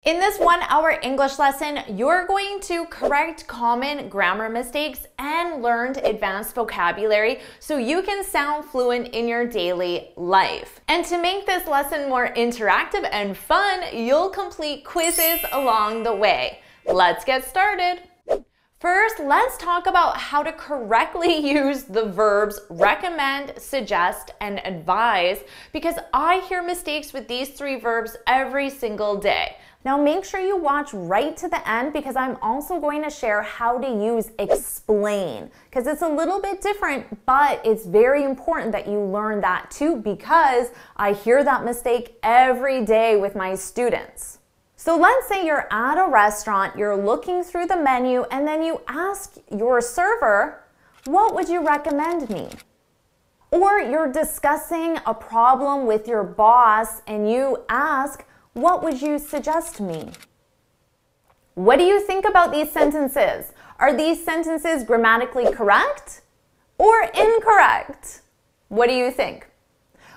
In this 1-hour English lesson, you're going to correct common grammar mistakes and learn advanced vocabulary so you can sound fluent in your daily life. And to make this lesson more interactive and fun, you'll complete quizzes along the way. Let's get started. First, let's talk about how to correctly use the verbs recommend, suggest, and advise, because I hear mistakes with these three verbs every single day. Now make sure you watch right to the end because I'm also going to share how to use explain, because it's a little bit different, but it's very important that you learn that too, because I hear that mistake every day with my students. So let's say you're at a restaurant, you're looking through the menu, and then you ask your server, what would you recommend me? Or you're discussing a problem with your boss and you ask, what would you suggest me? What do you think about these sentences? Are these sentences grammatically correct or incorrect? What do you think?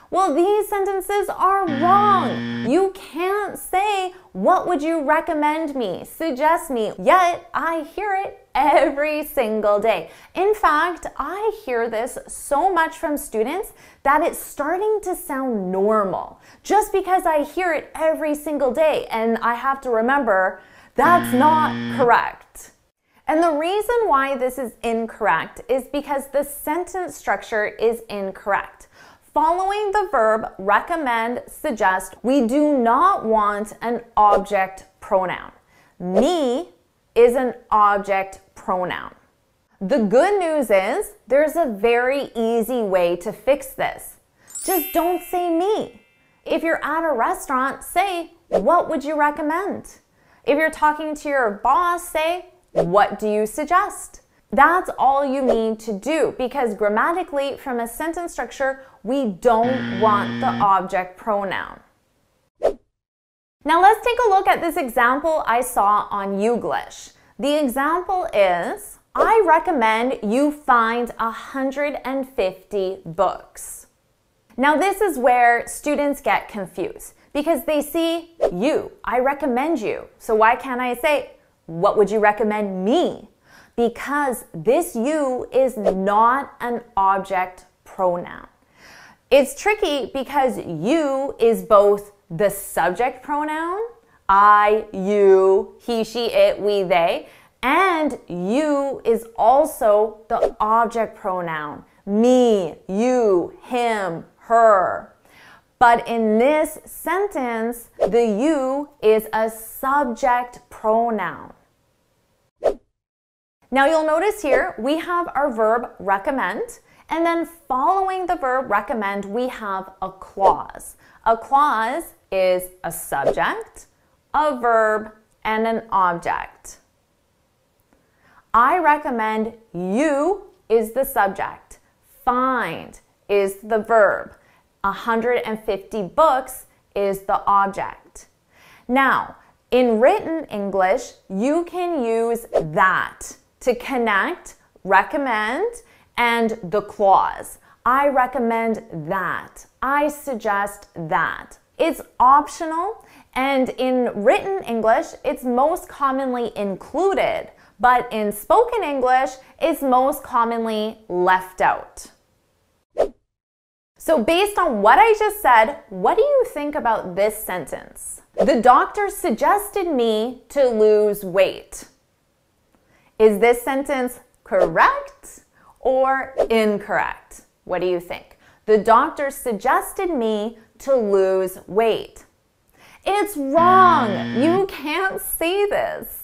Well, these sentences are wrong. You can't say, what would you recommend me, suggest me, yet I hear it every single day. In fact, I hear this so much from students that it's starting to sound normal just because I hear it every single day, and I have to remember that's not correct. And the reason why this is incorrect is because the sentence structure is incorrect. Following the verb recommend, suggest, we do not want an object pronoun. Me is an object pronoun. The good news is there's a very easy way to fix this. Just don't say me. If you're at a restaurant, say, what would you recommend? If you're talking to your boss, say, what do you suggest? That's all you need to do, because grammatically, from a sentence structure, we don't want the object pronoun. Now let's take a look at this example I saw on Youglish. The example is, I recommend you find 150 books. Now this is where students get confused because they see you, I recommend you. So why can't I say, what would you recommend me? Because this you is not an object pronoun. It's tricky because you is both the subject pronoun, I, you, he, she, it, we, they, and you is also the object pronoun, me, you, him, her. But in this sentence, the you is a subject pronoun. Now you'll notice here we have our verb recommend, and then following the verb recommend we have a clause. A clause is a subject, a verb, and an object. I recommend you is the subject, find is the verb, 150 books is the object. Now, in written English, you can use that to connect recommend and the clause. I recommend that. I suggest that. It's optional, and in written English, it's most commonly included, but in spoken English, it's most commonly left out. So based on what I just said, what do you think about this sentence? The doctor suggested me to lose weight. Is this sentence correct or incorrect? What do you think? The doctor suggested me to lose weight. It's wrong. You can't say this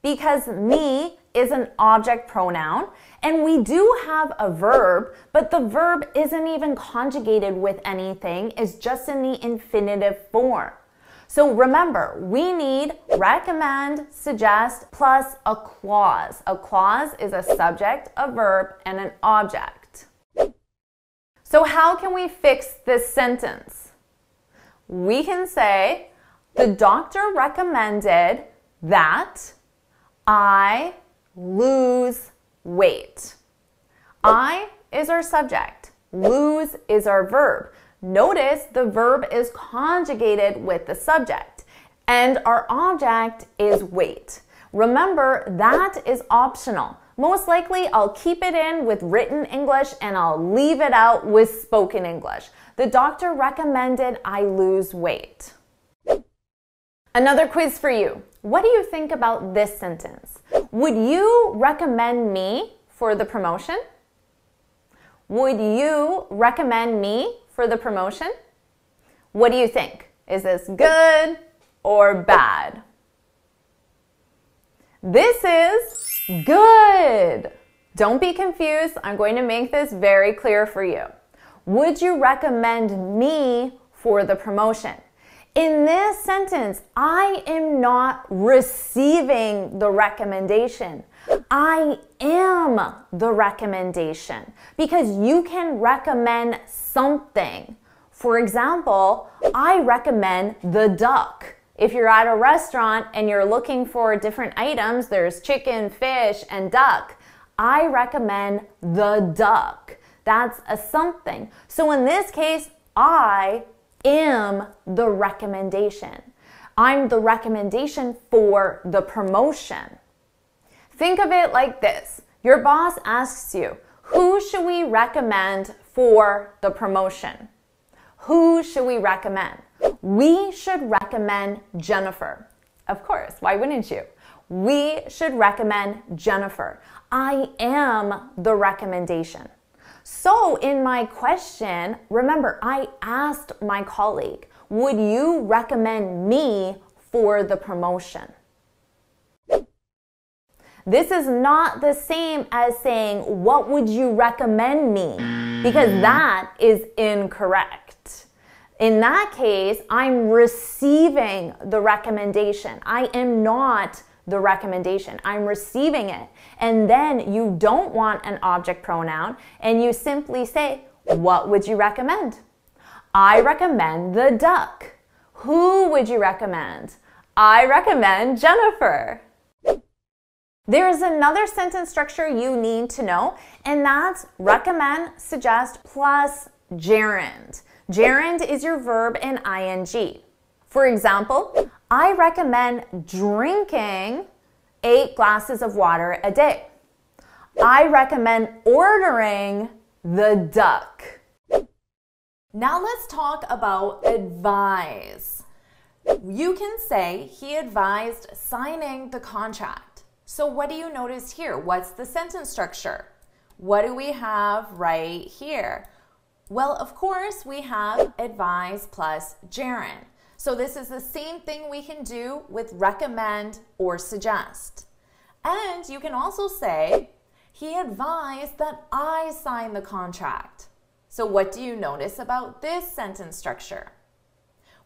because me is an object pronoun and we do have a verb, but the verb isn't even conjugated with anything. It's just in the infinitive form. So remember, we need recommend, suggest, plus a clause. A clause is a subject, a verb, and an object. So how can we fix this sentence? We can say, the doctor recommended that I lose weight. I is our subject. Lose is our verb. Notice the verb is conjugated with the subject. And our object is wait. Remember, that is optional. Most likely, I'll keep it in with written English and I'll leave it out with spoken English. The doctor recommended I lose weight. Another quiz for you. What do you think about this sentence? Would you recommend me for the promotion? Would you recommend me for the promotion? What do you think? Is this good or bad? This is good. Don't be confused. I'm going to make this very clear for you. Would you recommend me for the promotion? In this sentence, I am not receiving the recommendation. I am the recommendation because you can recommend something. For example, I recommend the duck. If you're at a restaurant and you're looking for different items, there's chicken, fish, and duck. I recommend the duck. That's a something. So in this case, I am the recommendation. I'm the recommendation for the promotion. Think of it like this. Your boss asks you, who should we recommend for the promotion? Who should we recommend? We should recommend Jennifer. Of course, why wouldn't you? We should recommend Jennifer. I am the recommendation. So in my question, remember, I asked my colleague, would you recommend me for the promotion? This is not the same as saying, what would you recommend me? Because that is incorrect. In that case, I'm receiving the recommendation. I am not the recommendation. I'm receiving it. And then you don't want an object pronoun and you simply say, what would you recommend? I recommend the duck. Who would you recommend? I recommend Jennifer. There's another sentence structure you need to know, and that's recommend, suggest, plus gerund. Gerund is your verb in ing. For example, I recommend drinking 8 glasses of water a day. I recommend ordering the duck. Now let's talk about advise. You can say he advised signing the contract. So what do you notice here? What's the sentence structure? What do we have right here? Well, of course, we have advise plus gerund. So this is the same thing we can do with recommend or suggest. And you can also say, he advised that I sign the contract. So what do you notice about this sentence structure?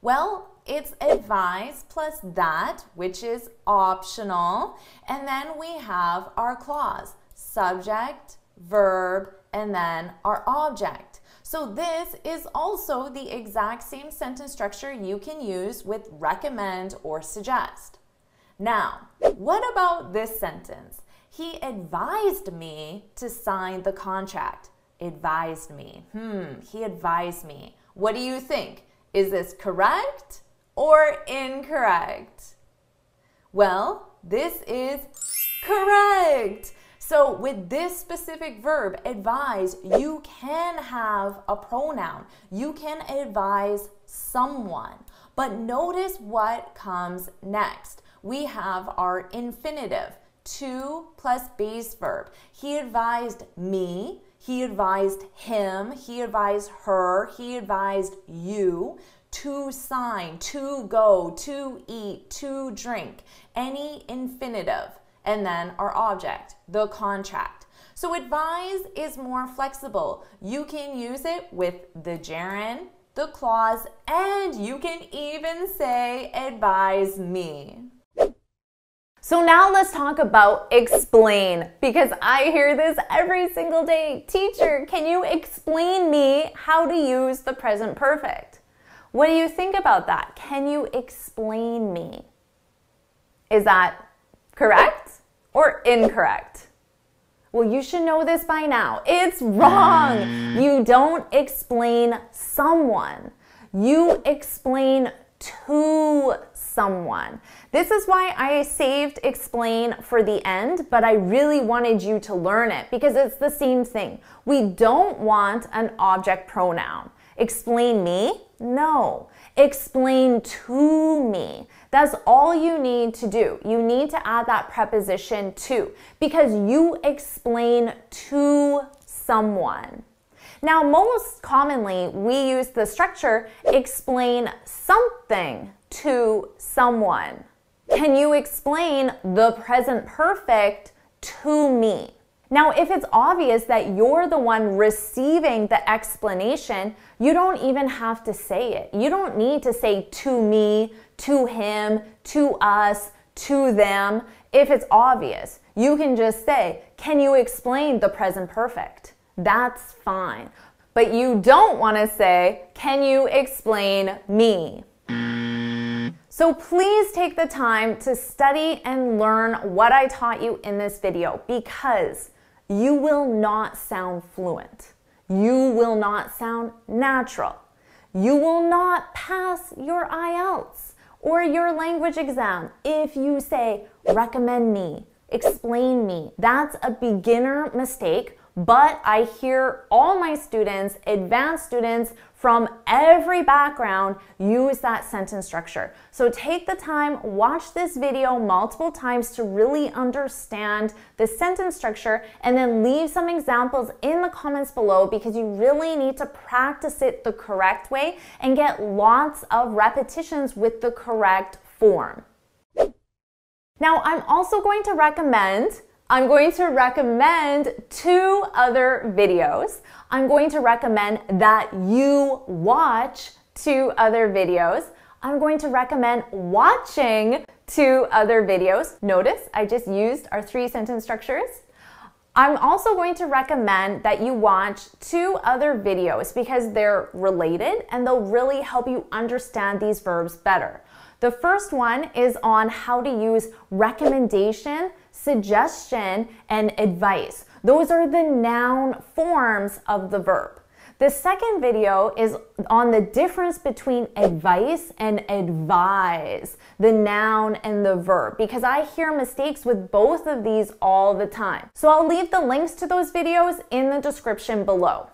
Well, it's advise plus that, which is optional. And then we have our clause, subject, verb, and then our object. So this is also the exact same sentence structure you can use with recommend or suggest. Now, what about this sentence? He advised me to sign the contract. Advised me. He advised me. What do you think? Is this correct or incorrect? Well, this is correct. So with this specific verb, advise, you can have a pronoun. You can advise someone. But notice what comes next. We have our infinitive, to plus base verb. He advised me. He advised him, he advised her, he advised you to sign, to go, to eat, to drink, any infinitive, and then our object, the contract. So advise is more flexible. You can use it with the gerund, the clause, and you can even say advise me. So now let's talk about explain, because I hear this every single day. Teacher, can you explain me how to use the present perfect? What do you think about that? Can you explain me? Is that correct or incorrect? Well, you should know this by now. It's wrong. You don't explain someone. You explain to someone. This is why I saved explain for the end, but I really wanted you to learn it because it's the same thing. We don't want an object pronoun. Explain me? No. Explain to me. That's all you need to do. You need to add that preposition to because you explain to someone. Now, most commonly, we use the structure explain something to someone. Can you explain the present perfect to me? Now, if it's obvious that you're the one receiving the explanation, you don't even have to say it. You don't need to say to me, to him, to us, to them. If it's obvious, you can just say, can you explain the present perfect? That's fine. But you don't want to say, can you explain me? So please take the time to study and learn what I taught you in this video because you will not sound fluent. You will not sound natural. You will not pass your IELTS or your language exam if you say, recommend me, explain me. That's a beginner mistake, but I hear all my students, advanced students from every background, use that sentence structure. So take the time, watch this video multiple times to really understand the sentence structure, and then leave some examples in the comments below because you really need to practice it the correct way and get lots of repetitions with the correct form. Now, I'm going to recommend 2 other videos. I'm going to recommend that you watch 2 other videos. I'm going to recommend watching 2 other videos. Notice I just used our 3 sentence structures. I'm also going to recommend that you watch 2 other videos because they're related and they'll really help you understand these verbs better. The first one is on how to use recommendation, suggestion, and advice. Those are the noun forms of the verb. The second video is on the difference between advice and advise, the noun and the verb, because I hear mistakes with both of these all the time. So I'll leave the links to those videos in the description below.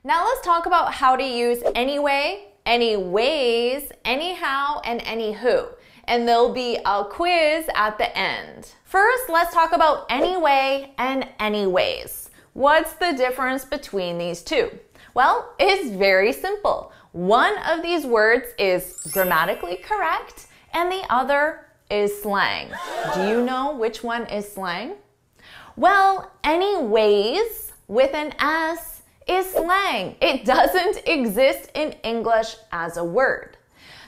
Now let's talk about how to use anyway, anyways, anyhow, and anywho. And there'll be a quiz at the end. First, let's talk about anyway and anyways. What's the difference between these two? Well, it's very simple. One of these words is grammatically correct and the other is slang. Do you know which one is slang? Well, anyways with an S is slang. It doesn't exist in English as a word.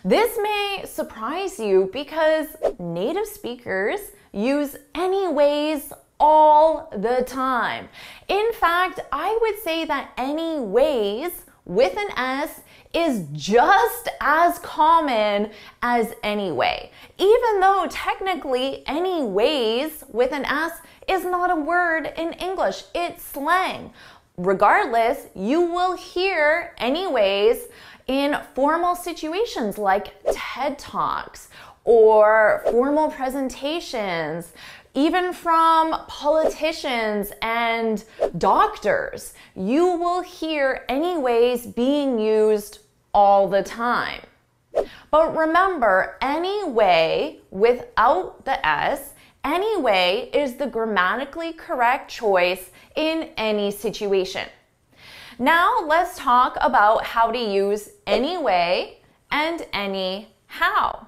This may surprise you because native speakers use anyways all the time. In fact, I would say that anyways with an S is just as common as anyway, even though technically anyways with an S is not a word in English, it's slang. Regardless, you will hear anyways in formal situations like TED Talks or formal presentations, even from politicians and doctors. You will hear anyways being used all the time. But remember, anyway without the S, anyway is the grammatically correct choice in any situation. Now let's talk about how to use anyway and anyhow.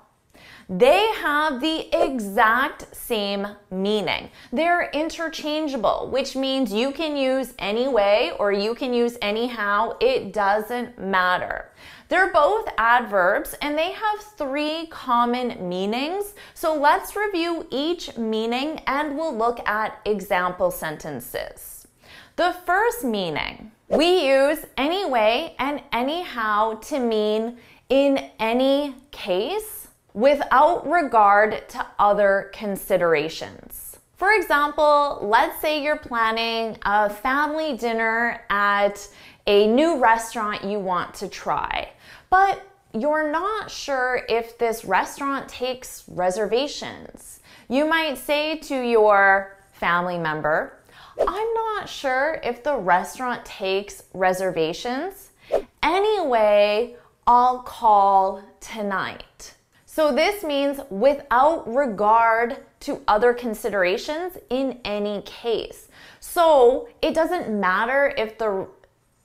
They have the exact same meaning. They're interchangeable, which means you can use anyway or you can use anyhow. It doesn't matter. They're both adverbs and they have 3 common meanings. So let's review each meaning and we'll look at example sentences. The first meaning, we use anyway and anyhow to mean in any case without regard to other considerations. For example, let's say you're planning a family dinner at a new restaurant you want to try, but you're not sure if this restaurant takes reservations. You might say to your family member, I'm not sure if the restaurant takes reservations. Anyway, I'll call tonight. So this means without regard to other considerations in any case. So it doesn't matter if the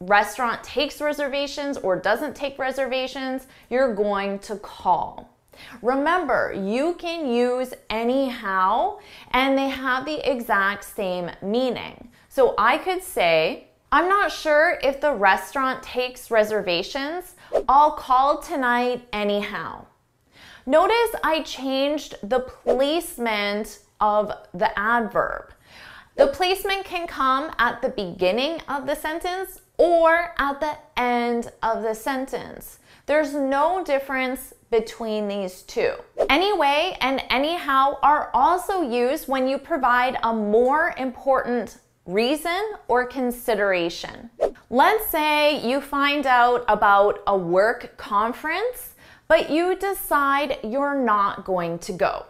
restaurant takes reservations or doesn't take reservations, you're going to call. Remember, you can use anyhow, and they have the exact same meaning. So I could say, I'm not sure if the restaurant takes reservations. I'll call tonight anyhow. Notice I changed the placement of the adverb. The placement can come at the beginning of the sentence or at the end of the sentence. There's no difference between these two. Anyway and anyhow are also used when you provide a more important reason or consideration. Let's say you find out about a work conference, but you decide you're not going to go.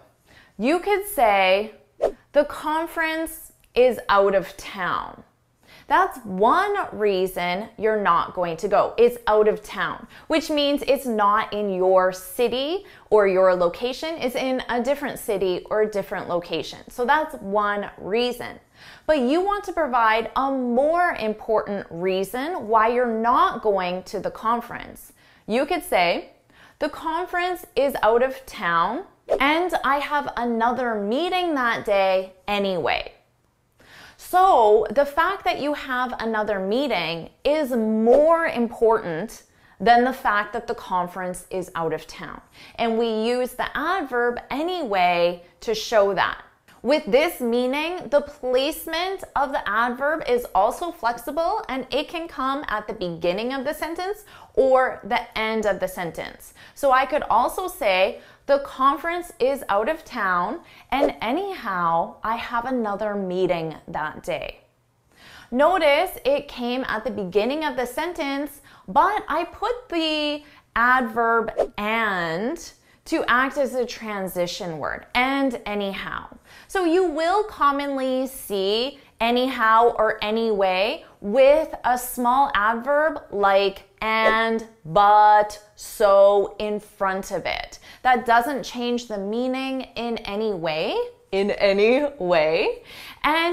You could say, the conference is out of town. That's one reason you're not going to go. It's out of town, which means it's not in your city or your location. It's in a different city or a different location. So that's one reason. But you want to provide a more important reason why you're not going to the conference. You could say, the conference is out of town and I have another meeting that day anyway. So the fact that you have another meeting is more important than the fact that the conference is out of town. And we use the adverb anyway to show that. With this meaning, the placement of the adverb is also flexible and it can come at the beginning of the sentence or the end of the sentence. So I could also say, the conference is out of town and anyhow, I have another meeting that day. Notice it came at the beginning of the sentence, but I put the adverb and to act as a transition word, and anyhow. So you will commonly see anyhow or anyway with a small adverb like and, but, so in front of it. That doesn't change the meaning in any way, and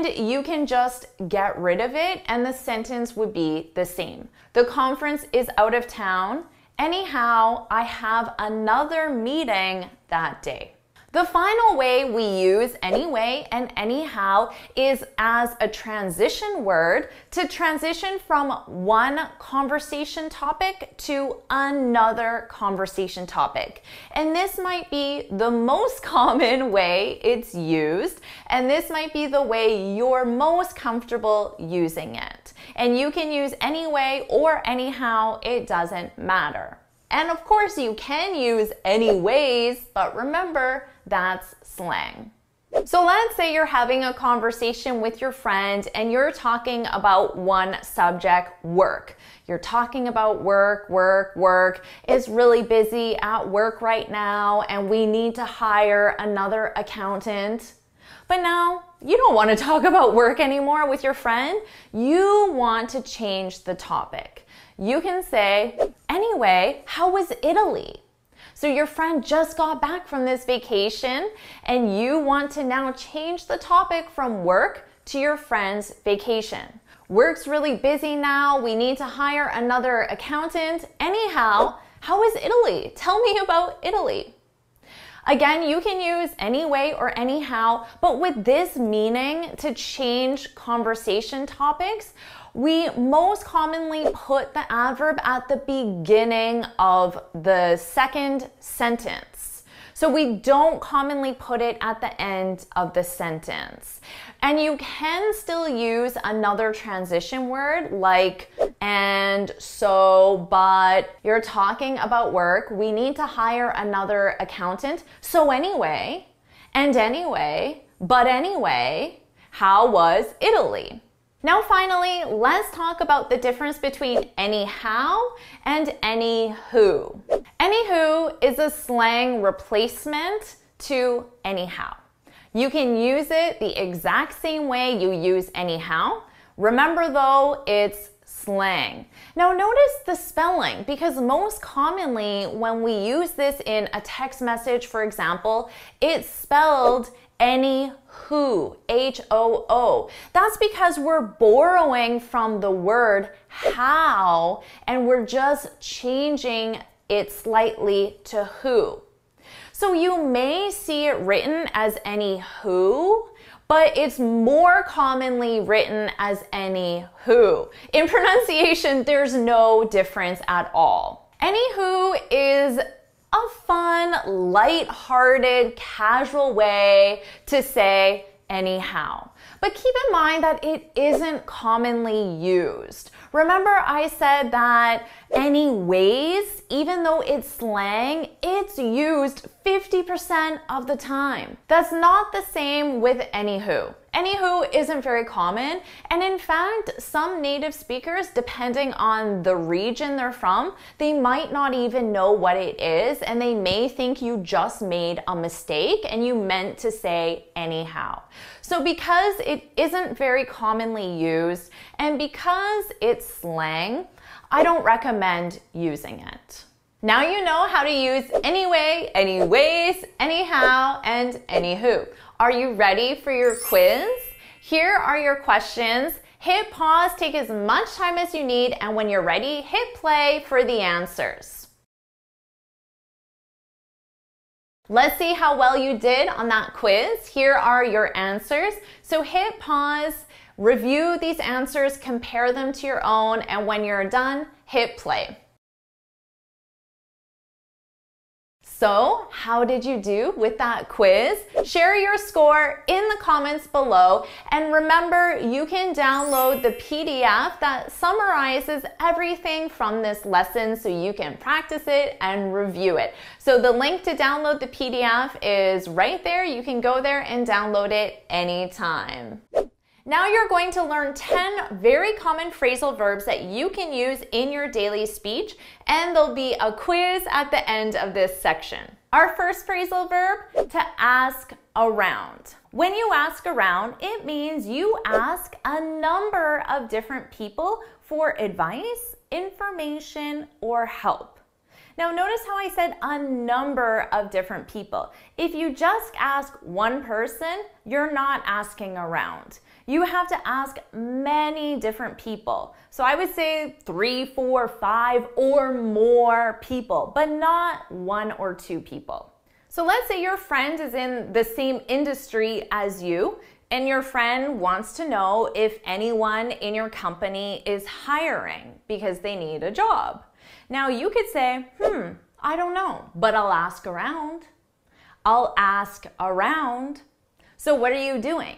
you can just get rid of it and the sentence would be the same. The conference is out of town. Anyhow, I have another meeting that day. The final way we use anyway and anyhow is as a transition word to transition from one conversation topic to another conversation topic. And this might be the most common way it's used, and this might be the way you're most comfortable using it. And you can use anyway or anyhow, it doesn't matter. And of course you can use anyways, but remember, that's slang. So let's say you're having a conversation with your friend and you're talking about one subject, work. You're talking about work. It's really busy at work right now and we need to hire another accountant. But now you don't want to talk about work anymore with your friend. You want to change the topic. You can say, anyway, how was Italy? So your friend just got back from this vacation and you want to now change the topic from work to your friend's vacation. Work's really busy now. We need to hire another accountant. Anyhow, how is Italy? Tell me about Italy. Again, you can use anyway or anyhow, but with this meaning to change conversation topics, we most commonly put the adverb at the beginning of the second sentence. So we don't commonly put it at the end of the sentence. And you can still use another transition word like and, so, but. You're talking about work. We need to hire another accountant. So anyway, and anyway, but anyway, how was Italy? Now finally, let's talk about the difference between anyhow and anywho. Anywho is a slang replacement to anyhow. You can use it the exact same way you use anyhow. Remember though, it's slang. Now notice the spelling, because most commonly when we use this in a text message, for example, it's spelled anywho, H-O-O. That's because we're borrowing from the word how and we're just changing it slightly to who. So you may see it written as anywho, but it's more commonly written as anywho. In pronunciation, there's no difference at all. Anywho is a fun, light-hearted, casual way to say anyhow. But keep in mind that it isn't commonly used. Remember I said that anyways, even though it's slang, it's used 50% of the time. That's not the same with anywho. Anywho isn't very common, and in fact, some native speakers, depending on the region they're from, they might not even know what it is, and they may think you just made a mistake and you meant to say anyhow. So because it isn't very commonly used, and because it's slang, I don't recommend using it. Now you know how to use anyway, anyways, anyhow, and anywho. Are you ready for your quiz? Here are your questions. Hit pause, take as much time as you need, and when you're ready, hit play for the answers. Let's see how well you did on that quiz. Here are your answers. So hit pause, review these answers, compare them to your own, and when you're done, hit play. So, how did you do with that quiz? Share your score in the comments below, and remember, you can download the PDF that summarizes everything from this lesson so you can practice it and review it. So the link to download the PDF is right there. You can go there and download it anytime. Now you're going to learn 10 very common phrasal verbs that you can use in your daily speech, and there'll be a quiz at the end of this section. Our first phrasal verb, to ask around. When you ask around, it means you ask a number of different people for advice, information, or help. Now notice how I said a number of different people. If you just ask one person, you're not asking around. You have to ask many different people. So I would say 3, 4, 5 or more people, but not 1 or 2 people. So let's say your friend is in the same industry as you, and your friend wants to know if anyone in your company is hiring because they need a job. Now you could say, I don't know, but I'll ask around. I'll ask around. So what are you doing?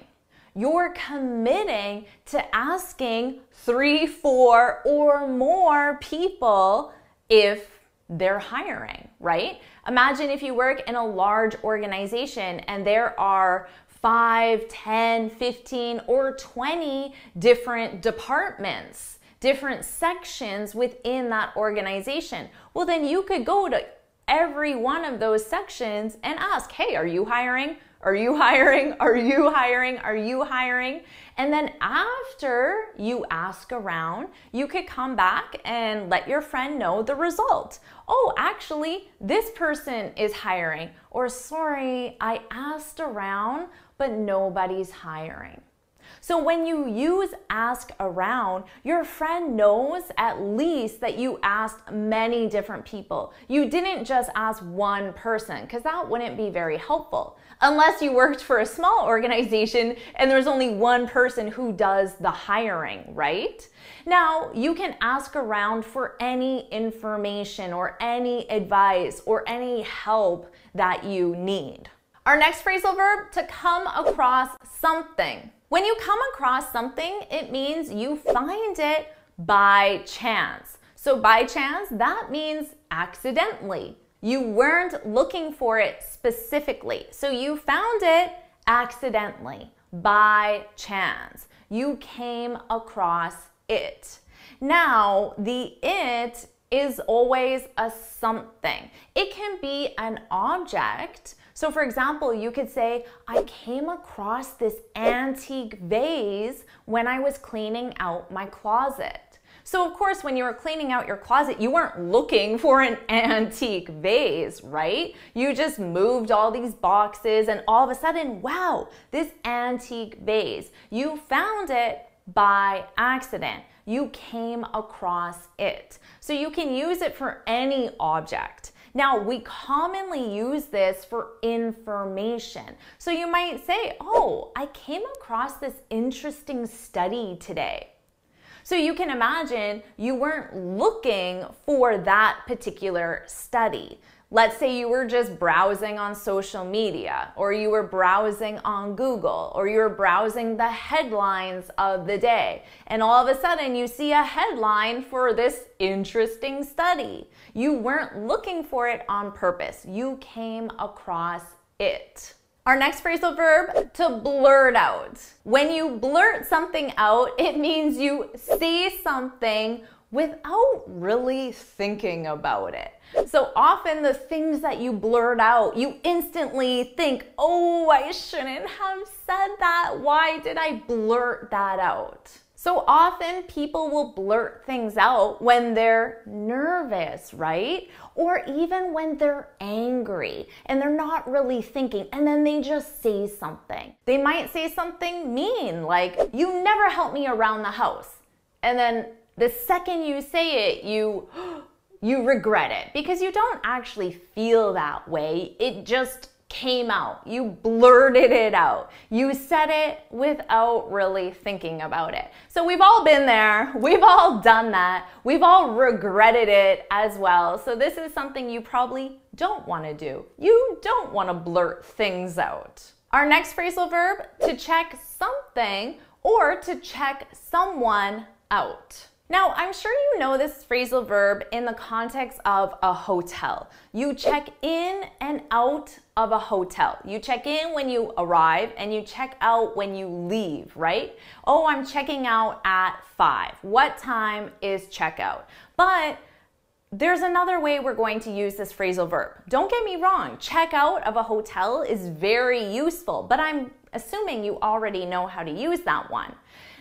You're committing to asking 3, 4 or more people if they're hiring, right? Imagine if you work in a large organization and there are 5, 10, 15, or 20 different departments, different sections within that organization. Well, then you could go to every one of those sections and ask, hey, are you hiring? Are you hiring? Are you hiring? Are you hiring? And then after you ask around, you could come back and let your friend know the result. Oh, actually, this person is hiring. Or sorry, I asked around, but nobody's hiring. So when you use ask around, your friend knows at least that you asked many different people. You didn't just ask one person, because that wouldn't be very helpful. Unless you worked for a small organization and there's only one person who does the hiring, right? Now, you can ask around for any information or any advice or any help that you need. Our next phrasal verb, to come across something. When you come across something, it means you find it by chance. So by chance, that means accidentally. You weren't looking for it specifically, so you found it accidentally. by chance. You came across it. Now, the it is always a something. It can be an object. So for example, you could say, I came across this antique vase when I was cleaning out my closet. So of course, when you were cleaning out your closet, you weren't looking for an antique vase, right? You just moved all these boxes and all of a sudden, wow, this antique vase. You found it by accident. You came across it. So you can use it for any object. Now, we commonly use this for information. So you might say, oh, I came across this interesting study today. So you can imagine you weren't looking for that particular study. Let's say you were just browsing on social media, or you were browsing on Google, or you were browsing the headlines of the day, and all of a sudden you see a headline for this interesting study. You weren't looking for it on purpose. You came across it. Our next phrasal verb, to blurt out. When you blurt something out, it means you say something without really thinking about it. So often the things that you blurt out, you instantly think, oh, I shouldn't have said that. Why did I blurt that out? So often people will blurt things out when they're nervous, right? Or even when they're angry and they're not really thinking, and then they just say something. They might say something mean, like, you never help me around the house. And then the second you say it, you regret it because you don't actually feel that way. It just came out. You blurted it out. You said it without really thinking about it. So we've all been there. We've all done that. We've all regretted it as well. So this is something you probably don't want to do. You don't want to blurt things out. Our next phrasal verb, to check something or to check someone out. Now, I'm sure you know this phrasal verb in the context of a hotel. You check in and out of a hotel. You check in when you arrive and you check out when you leave, right? Oh, I'm checking out at 5. What time is checkout? But there's another way we're going to use this phrasal verb. Don't get me wrong, check out of a hotel is very useful, but I'm assuming you already know how to use that one.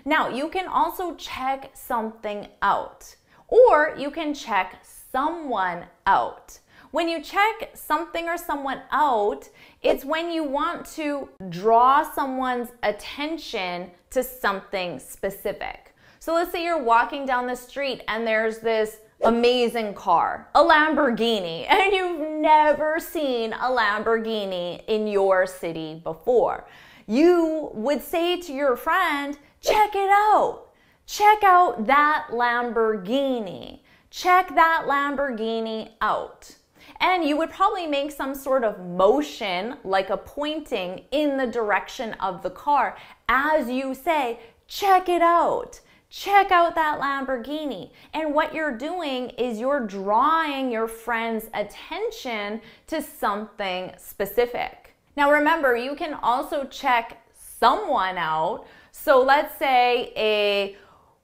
Now, you can also check something out, or you can check someone out. When you check something or someone out, it's when you want to draw someone's attention to something specific. So let's say you're walking down the street and there's this amazing car, a Lamborghini, and you've never seen a Lamborghini in your city before. You would say to your friend, check it out. Check out that Lamborghini. Check that Lamborghini out. And you would probably make some sort of motion, like a pointing in the direction of the car as you say, check it out. Check out that Lamborghini. And what you're doing is you're drawing your friend's attention to something specific. Now remember, you can also check someone out. So let's say a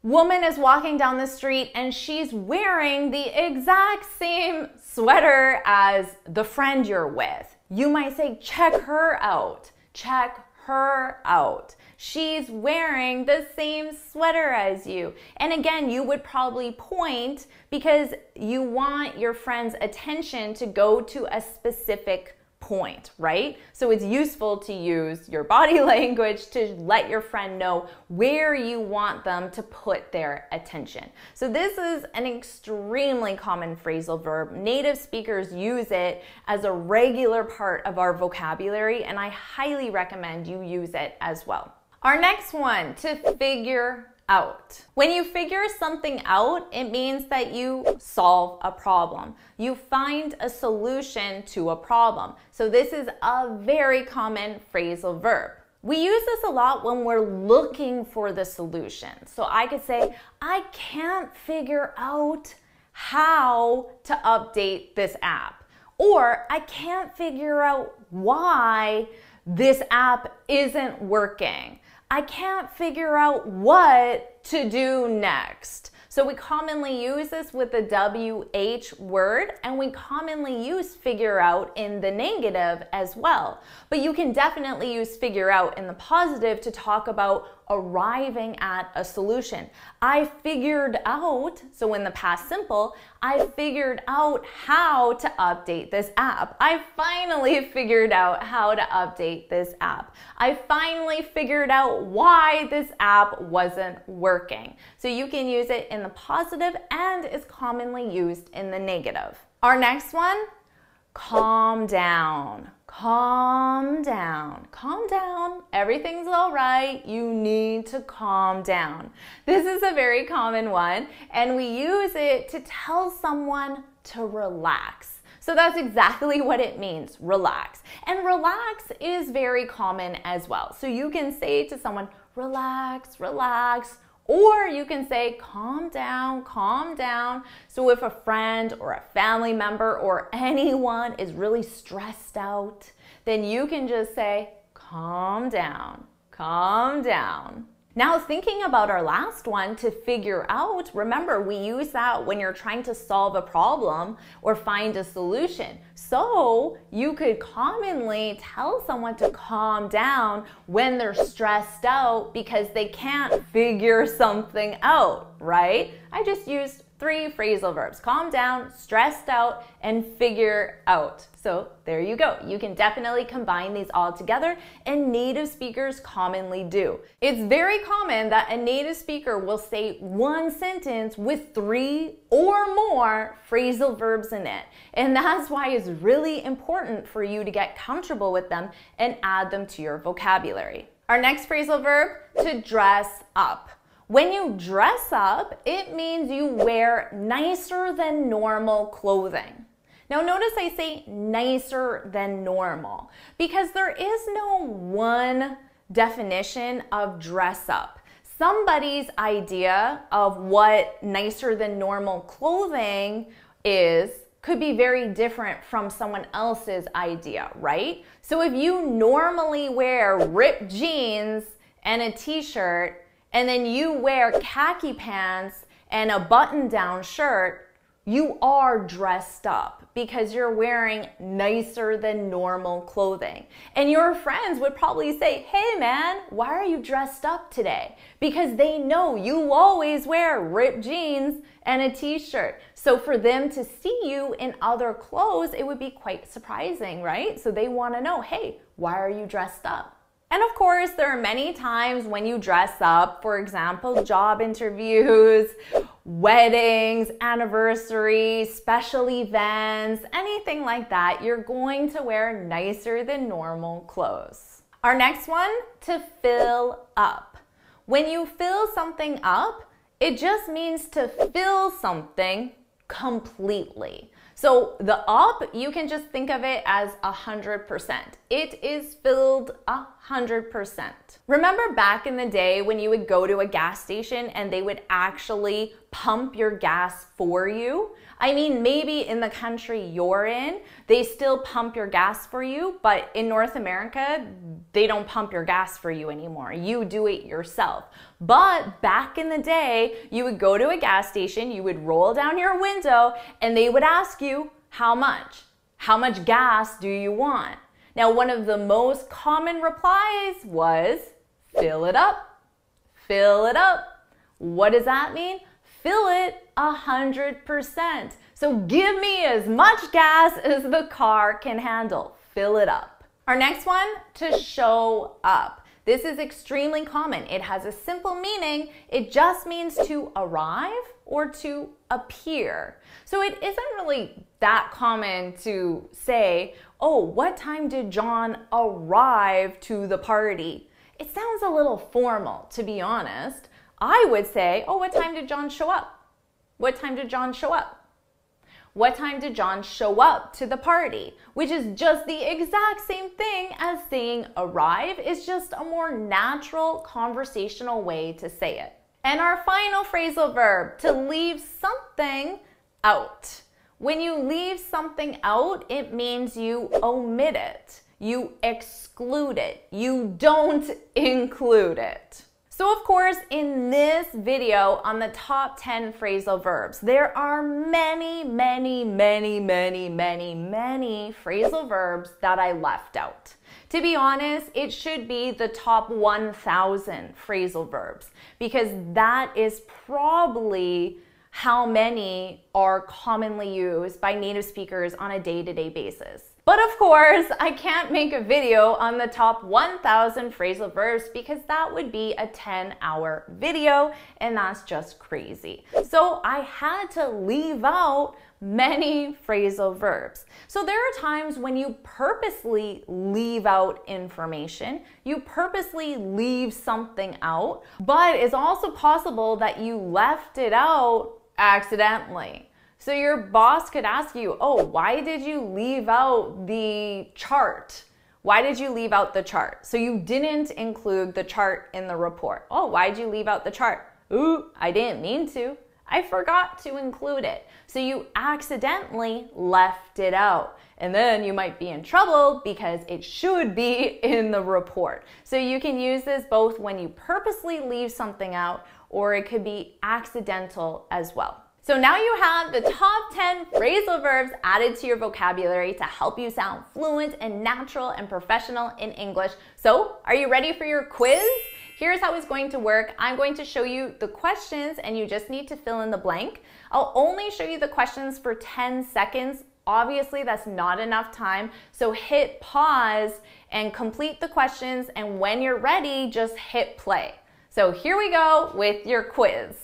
woman is walking down the street and she's wearing the exact same sweater as the friend you're with. You might say, check her out. Check her out. She's wearing the same sweater as you. And again, you would probably point because you want your friend's attention to go to a specific point, right? So it's useful to use your body language to let your friend know where you want them to put their attention. So this is an extremely common phrasal verb. Native speakers use it as a regular part of our vocabulary, and I highly recommend you use it as well. Our next one, to figure out. When you figure something out, it means that you solve a problem. You find a solution to a problem. So this is a very common phrasal verb. We use this a lot when we're looking for the solution. So I could say, I can't figure out how to update this app. Or I can't figure out why This app isn't working. I can't figure out what to do next. So we commonly use this with the WH word, and we commonly use figure out in the negative as well. But you can definitely use figure out in the positive to talk about arriving at a solution. I figured out, so in the past simple, I figured out how to update this app. I finally figured out how to update this app. I finally figured out why this app wasn't working. So you can use it in the positive and is commonly used in the negative. Our next one, calm down. Calm down. Calm down. Everything's all right. You need to calm down. This is a very common one, and we use it to tell someone to relax. So that's exactly what it means, relax. And relax is very common as well. So you can say to someone, relax, relax. Or you can say, calm down, calm down. So if a friend or a family member or anyone is really stressed out, then you can just say, calm down, calm down. Now thinking about our last one, to figure out, remember we use that when you're trying to solve a problem or find a solution. So you could commonly tell someone to calm down when they're stressed out because they can't figure something out, right? I just used 3 phrasal verbs: calm down, stressed out, and figure out. So there you go. You can definitely combine these all together, and native speakers commonly do. It's very common that a native speaker will say one sentence with 3 or more phrasal verbs in it. And that's why it's really important for you to get comfortable with them and add them to your vocabulary. Our next phrasal verb, to dress up. When you dress up, it means you wear nicer than normal clothing. Now notice I say nicer than normal because there is no one definition of dress up. Somebody's idea of what nicer than normal clothing is could be very different from someone else's idea, right? So if you normally wear ripped jeans and a t-shirt, and then you wear khaki pants and a button-down shirt, you are dressed up because you're wearing nicer than normal clothing. And your friends would probably say, hey man, why are you dressed up today? Because they know you always wear ripped jeans and a t-shirt. So for them to see you in other clothes, it would be quite surprising, right? So they want to know, hey, why are you dressed up? And of course, there are many times when you dress up, for example, job interviews, weddings, anniversaries, special events, anything like that, you're going to wear nicer than normal clothes. Our next one, to fill up. When you fill something up, it just means to fill something completely. So the up, you can just think of it as 100%. It is filled 100%. Remember back in the day when you would go to a gas station and they would actually pump your gas for you? I mean, maybe in the country you're in, they still pump your gas for you, but in North America, they don't pump your gas for you anymore. You do it yourself. But back in the day, you would go to a gas station, you would roll down your window, and they would ask you, how much? How much gas do you want? Now, one of the most common replies was, fill it up, fill it up. What does that mean? Fill it 100%. So give me as much gas as the car can handle. Fill it up. Our next one, to show up. This is extremely common. It has a simple meaning. It just means to arrive or to appear. So it isn't really that common to say, oh, what time did John arrive to the party? It sounds a little formal, to be honest. I would say, oh, what time did John show up? What time did John show up? What time did John show up to the party? Which is just the exact same thing as saying arrive. It's just a more natural conversational way to say it. And our final phrasal verb, to leave something out. When you leave something out, it means you omit it. You exclude it. You don't include it. So of course, in this video on the top 10 phrasal verbs, there are many phrasal verbs that I left out. To be honest, it should be the top 1,000 phrasal verbs because that is probably how many are commonly used by native speakers on a day-to-day basis. But of course, I can't make a video on the top 1,000 phrasal verbs because that would be a 10-hour video, and that's just crazy. So I had to leave out many phrasal verbs. So there are times when you purposely leave out information, you purposely leave something out, but it's also possible that you left it out accidentally. So your boss could ask you, oh, why did you leave out the chart? Why did you leave out the chart? So you didn't include the chart in the report. Oh, why did you leave out the chart? Ooh, I didn't mean to. I forgot to include it. So you accidentally left it out. And then you might be in trouble because it should be in the report. So you can use this both when you purposely leave something out or it could be accidental as well. So now you have the top 10 phrasal verbs added to your vocabulary to help you sound fluent and natural and professional in English. So are you ready for your quiz? Here's how it's going to work. I'm going to show you the questions and you just need to fill in the blank. I'll only show you the questions for 10 seconds. Obviously, that's not enough time. So hit pause and complete the questions. And when you're ready, just hit play. So here we go with your quiz.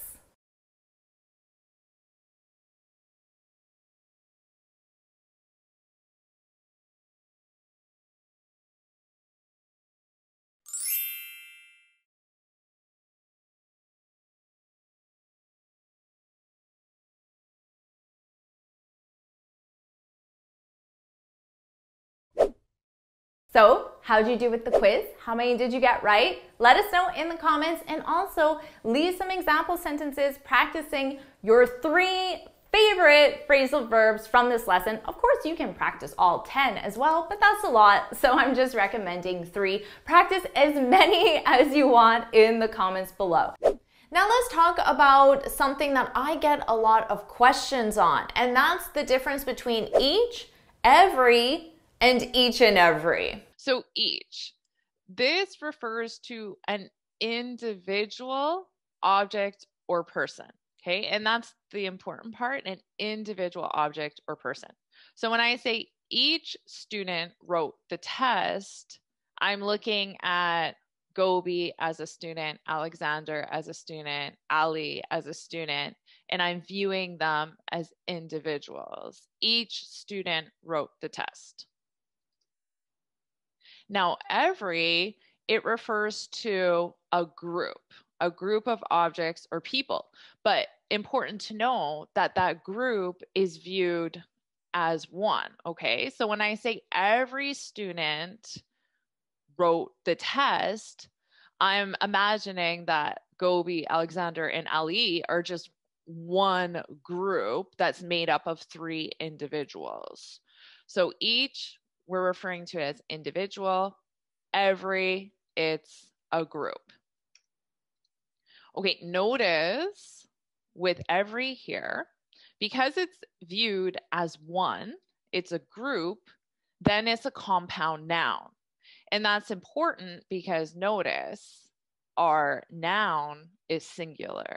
So, how'd you do with the quiz? How many did you get right? Let us know in the comments and also leave some example sentences practicing your 3 favorite phrasal verbs from this lesson. Of course, you can practice all 10 as well, but that's a lot, so I'm just recommending 3. Practice as many as you want in the comments below. Now let's talk about something that I get a lot of questions on, and that's the difference between each, every, and each and every. So each, this refers to an individual object or person, okay? And that's the important part, an individual object or person. So when I say each student wrote the test, I'm looking at Gobi as a student, Alexander as a student, Ali as a student, and I'm viewing them as individuals. Each student wrote the test. Now, every, it refers to a group of objects or people. But important to know that that group is viewed as one, okay? So when I say every student wrote the test, I'm imagining that Gobi, Alexander, and Ali are just one group that's made up of 3 individuals. So each, we're referring to it as individual. Every, it's a group. Okay, notice with every here, because it's viewed as one, it's a group, then it's a compound noun. And that's important because notice our noun is singular.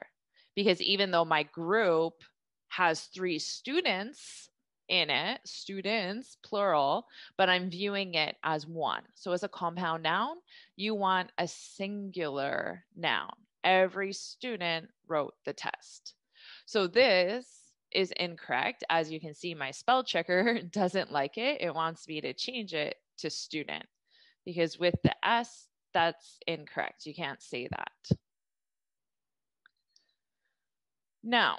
Because even though my group has 3 students in it, students, plural, but I'm viewing it as one. So as a compound noun, you want a singular noun. Every student wrote the test. So this is incorrect. As you can see, my spell checker doesn't like it. It wants me to change it to student because with the S, that's incorrect. You can't say that. Now,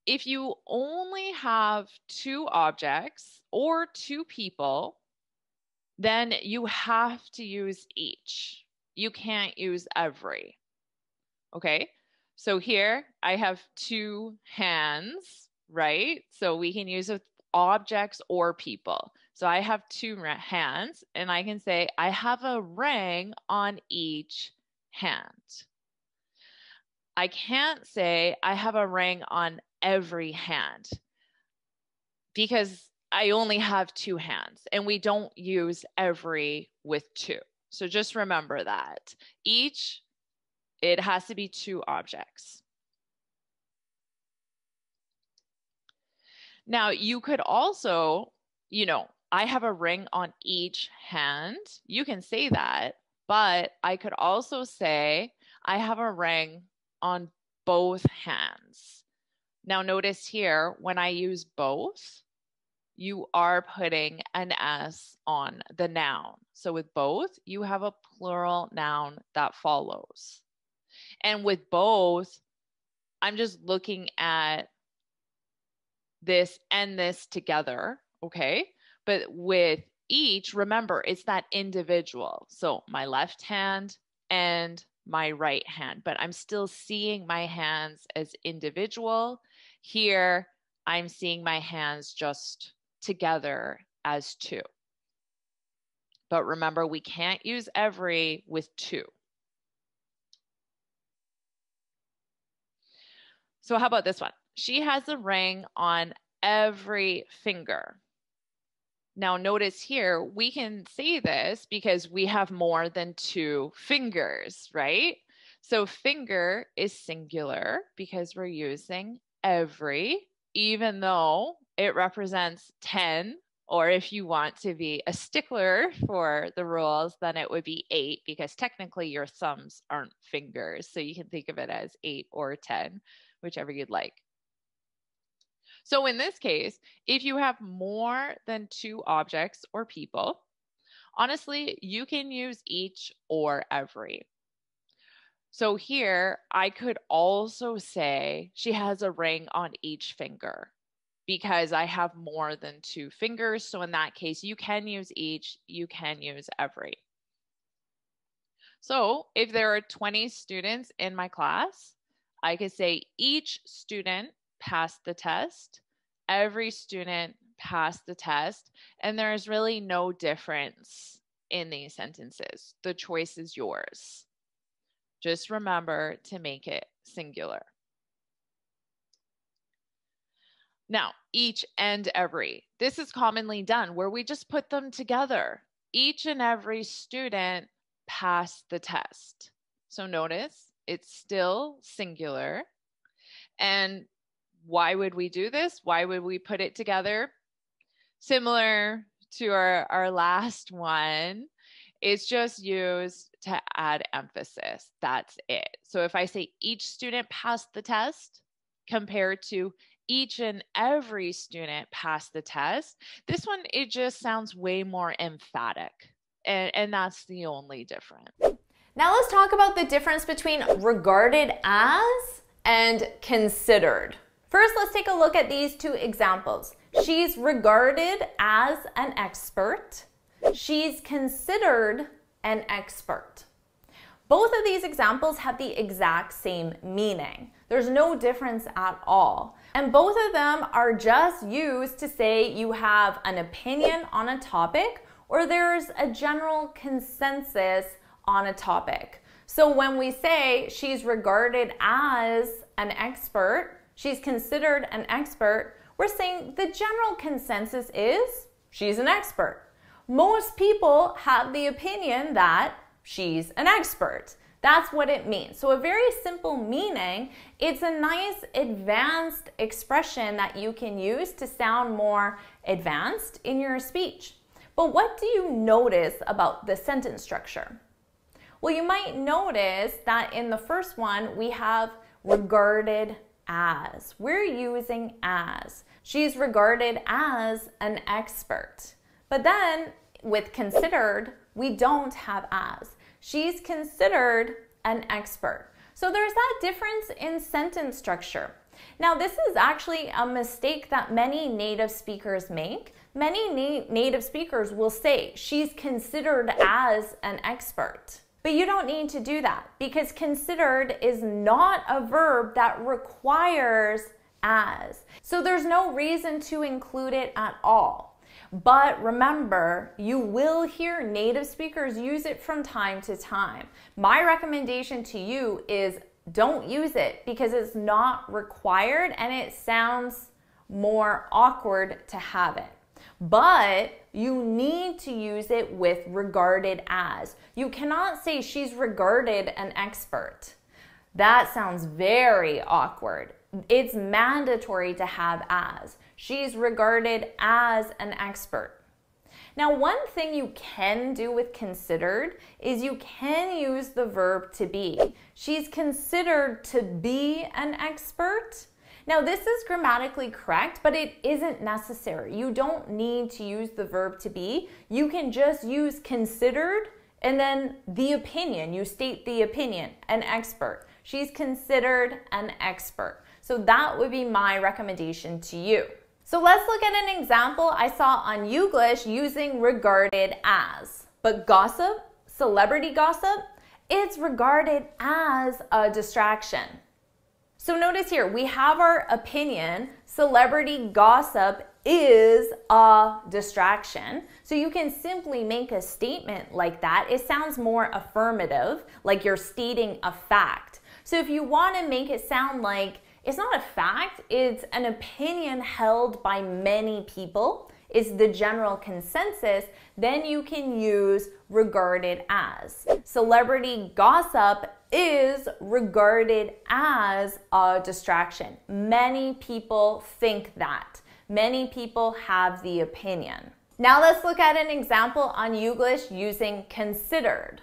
if you only have 2 objects or 2 people, then you have to use each. You can't use every. Okay, so here I have 2 hands, right? So we can use it objects or people. So I have 2 hands, and I can say, I have a ring on each hand. I can't say I have a ring on every hand because I only have 2 hands, and we don't use every with 2. So just remember that. Each, it has to be 2 objects. Now, you could also, I have a ring on each hand. You can say that, but I could also say I have a ring on both hands. Now, notice here, when I use both, you are putting an S on the noun. So with both, you have a plural noun that follows. And with both, I'm just looking at this and this together, okay? But with each, remember, it's that individual. So my left hand and my right hand, but I'm still seeing my hands as individual. Here, I'm seeing my hands just together as 2. But remember, we can't use every with 2. So how about this one? She has a ring on every finger. Now notice here, we can say this because we have more than 2 fingers, right? So finger is singular because we're using every, even though it represents 10, or if you want to be a stickler for the rules, then it would be 8 because technically your thumbs aren't fingers. So you can think of it as 8 or 10, whichever you'd like. So in this case, if you have more than 2 objects or people, honestly, you can use each or every. So here, I could also say she has a ring on each finger because I have more than 2 fingers. So in that case, you can use each, you can use every. So if there are 20 students in my class, I could say each student passed the test, every student passed the test, and there's really no difference in these sentences. The choice is yours. Just remember to make it singular. Now, each and every. This is commonly done where we just put them together. Each and every student passed the test. So notice it's still singular. And why would we do this? Why would we put it together? Similar to our last one, it's just used to add emphasis. That's it. So if I say each student passed the test compared to each and every student passed the test, this one, it just sounds way more emphatic. And that's the only difference. Now let's talk about the difference between regarded as and considered. First, let's take a look at these 2 examples. She's regarded as an expert. She's considered an expert. Both of these examples have the exact same meaning. There's no difference at all. And both of them are just used to say you have an opinion on a topic or there's a general consensus on a topic. So when we say she's regarded as an expert, she's considered an expert, we're saying the general consensus is she's an expert. Most people have the opinion that she's an expert. That's what it means. So a very simple meaning, it's a nice advanced expression that you can use to sound more advanced in your speech. But what do you notice about the sentence structure? Well, you might notice that in the first one, we have regarded as. We're using as. She's regarded as an expert. But then with considered, we don't have as. She's considered an expert. So there's that difference in sentence structure. Now, this is actually a mistake that many native speakers make. Many native speakers will say, she's considered as an expert. But you don't need to do that because considered is not a verb that requires as. So there's no reason to include it at all. But remember, you will hear native speakers use it from time to time. My recommendation to you is don't use it because it's not required and it sounds more awkward to have it. But you need to use it with regarded as. You cannot say she's regarded an expert. That sounds very awkward. It's mandatory to have as. She's regarded as an expert. Now, one thing you can do with considered is you can use the verb to be. She's considered to be an expert. Now, this is grammatically correct, but it isn't necessary. You don't need to use the verb to be. You can just use considered and then the opinion. You state the opinion, an expert. She's considered an expert. So that would be my recommendation to you. So let's look at an example I saw on Youglish using regarded as. But gossip, celebrity gossip, it's regarded as a distraction. So notice here, we have our opinion, celebrity gossip is a distraction. So you can simply make a statement like that. It sounds more affirmative, like you're stating a fact. So if you want to make it sound like it's not a fact, it's an opinion held by many people, is the general consensus, then you can use regarded as. Celebrity gossip is regarded as a distraction. Many people think that. Many people have the opinion. Now let's look at an example on Youglish using considered.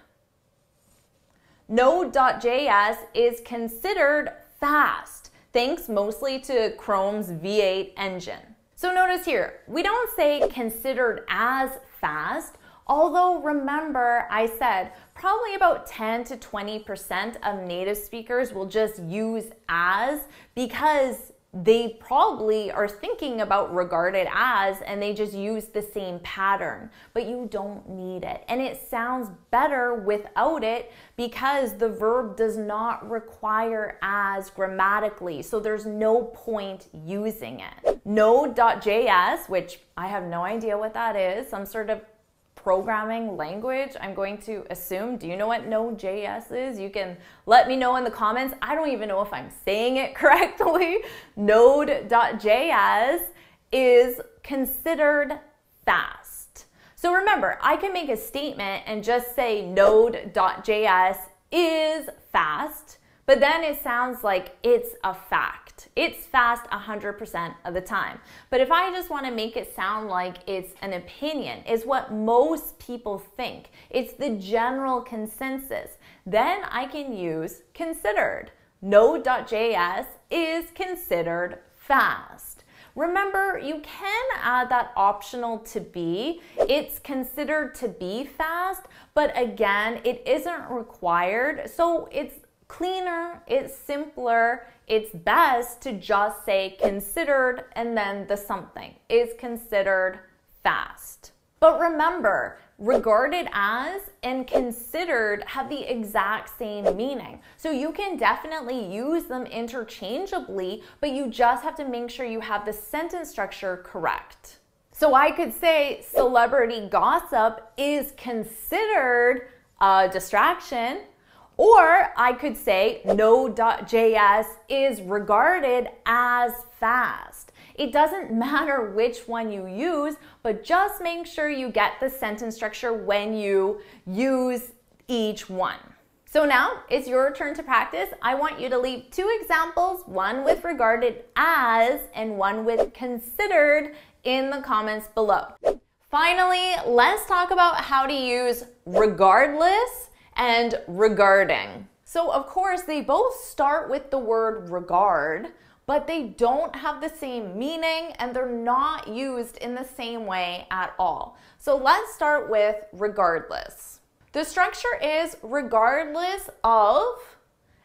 Node.js is considered fast, thanks mostly to Chrome's V8 engine. So notice here, we don't say considered as fast, although remember I said probably about 10 to 20% of native speakers will just use as because they probably are thinking about regarded as and they just use the same pattern, but you don't need it. And it sounds better without it because the verb does not require as grammatically, so there's no point using it. Node.js, which I have no idea what that is, some sort of programming language, I'm going to assume. Do you know what Node.js is? You can let me know in the comments. I don't even know if I'm saying it correctly. Node.js is considered fast. So remember, I can make a statement and just say Node.js is fast, but then it sounds like it's a fact. It's fast 100% of the time. But if I just want to make it sound like it's an opinion, it's what most people think, it's the general consensus, then I can use considered. Node.js is considered fast. Remember, you can add that optional to be. It's considered to be fast, but again, it isn't required. So it's cleaner, it's simpler, it's best to just say considered and then the something is considered fast. But remember, regarded as and considered have the exact same meaning. So you can definitely use them interchangeably, but you just have to make sure you have the sentence structure correct. So I could say celebrity gossip is considered a distraction, or I could say Node.js is regarded as fast. It doesn't matter which one you use, but just make sure you get the sentence structure when you use each one. So now it's your turn to practice. I want you to leave 2 examples, one with regarded as and one with considered, in the comments below. Finally, let's talk about how to use regardless and regarding. So of course, they both start with the word regard, but they don't have the same meaning and they're not used in the same way at all. So let's start with regardless. The structure is regardless of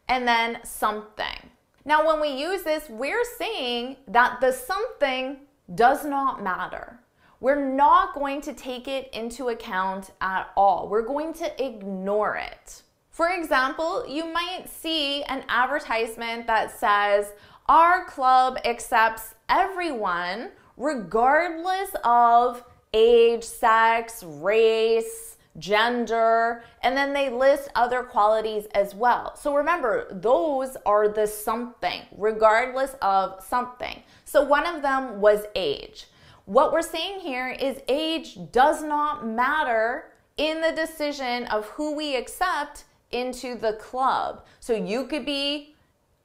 and then something. Now when we use this, we're saying that the something does not matter. We're not going to take it into account at all. We're going to ignore it. For example, you might see an advertisement that says, "Our club accepts everyone regardless of age, sex, race, gender, and then they list other qualities as well. So remember, those are the something, regardless of something. So one of them was age. What we're saying here is age does not matter in the decision of who we accept into the club. So you could be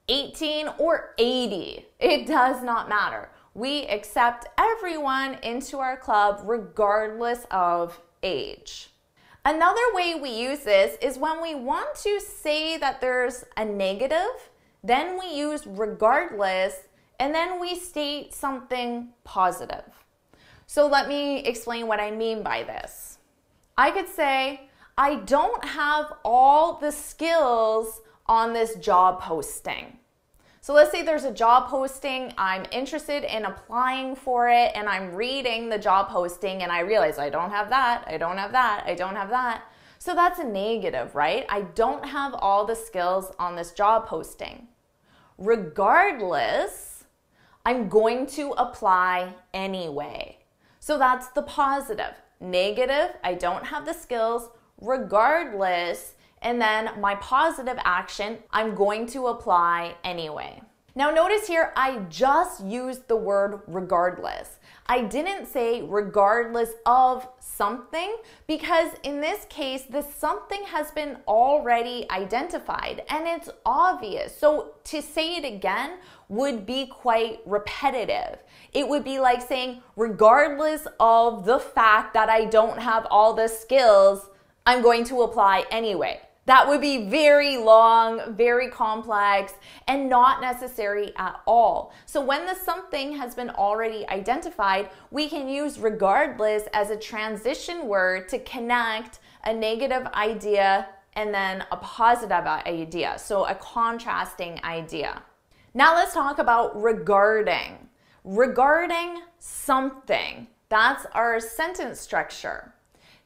18 or 80. It does not matter. We accept everyone into our club regardless of age. Another way we use this is when we want to say that there's a negative, then we use regardless, and then we state something positive. So let me explain what I mean by this. I could say, I don't have all the skills on this job posting. So let's say there's a job posting, I'm interested in applying for it, and I'm reading the job posting and I realize I don't have that, I don't have that, I don't have that. So that's a negative, right? I don't have all the skills on this job posting. Regardless, I'm going to apply anyway. So that's the positive. Negative, I don't have the skills. Regardless, and then my positive action, I'm going to apply anyway. Now notice here, I just used the word regardless. I didn't say regardless of something because in this case, the something has been already identified and it's obvious. So to say it again would be quite repetitive. It would be like saying, regardless of the fact that I don't have all the skills, I'm going to apply anyway. That would be very long, very complex, and not necessary at all. So when the something has been already identified, we can use regardless as a transition word to connect a negative idea and then a positive idea, so a contrasting idea. Now let's talk about regarding. Regarding something. That's our sentence structure.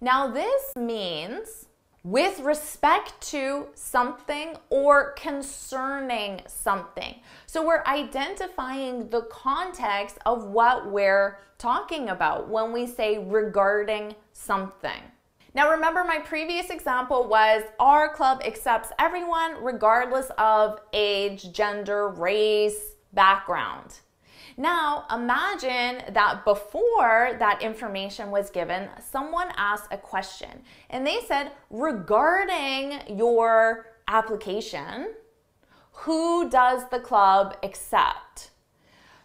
Now this means with respect to something or concerning something. So we're identifying the context of what we're talking about when we say regarding something. Now remember, my previous example was our club accepts everyone regardless of age, gender, race, background. Now, imagine that before that information was given, someone asked a question and they said, regarding your application, who does the club accept?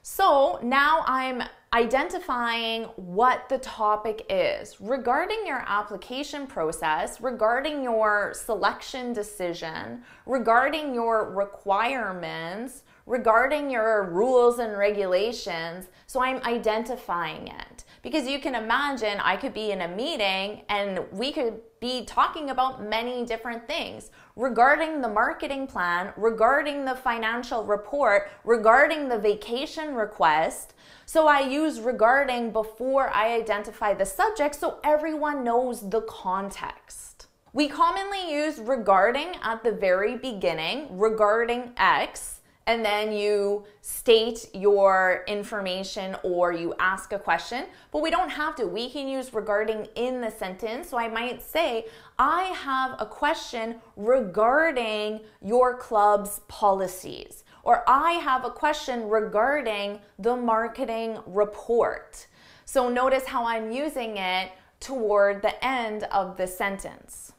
So now I'm identifying what the topic is. Regarding your application process, regarding your selection decision, regarding your requirements, regarding your rules and regulations. So I'm identifying it because you can imagine I could be in a meeting and we could be talking about many different things regarding the marketing plan, regarding the financial report, regarding the vacation request. So I use regarding before I identify the subject so everyone knows the context. We commonly use regarding at the very beginning, regarding X, and then you state your information or you ask a question, but we don't have to. We can use regarding in the sentence. So I might say, I have a question regarding your club's policies, or I have a question regarding the marketing report. So notice how I'm using it toward the end of the sentence.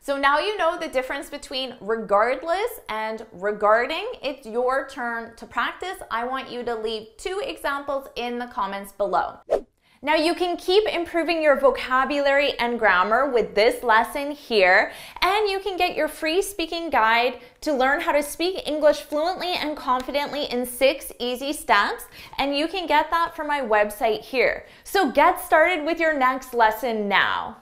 So now you know the difference between regardless and regarding. It's your turn to practice. I want you to leave 2 examples in the comments below. Now you can keep improving your vocabulary and grammar with this lesson here, and you can get your free speaking guide to learn how to speak English fluently and confidently in 6 easy steps, and you can get that from my website here. So get started with your next lesson now.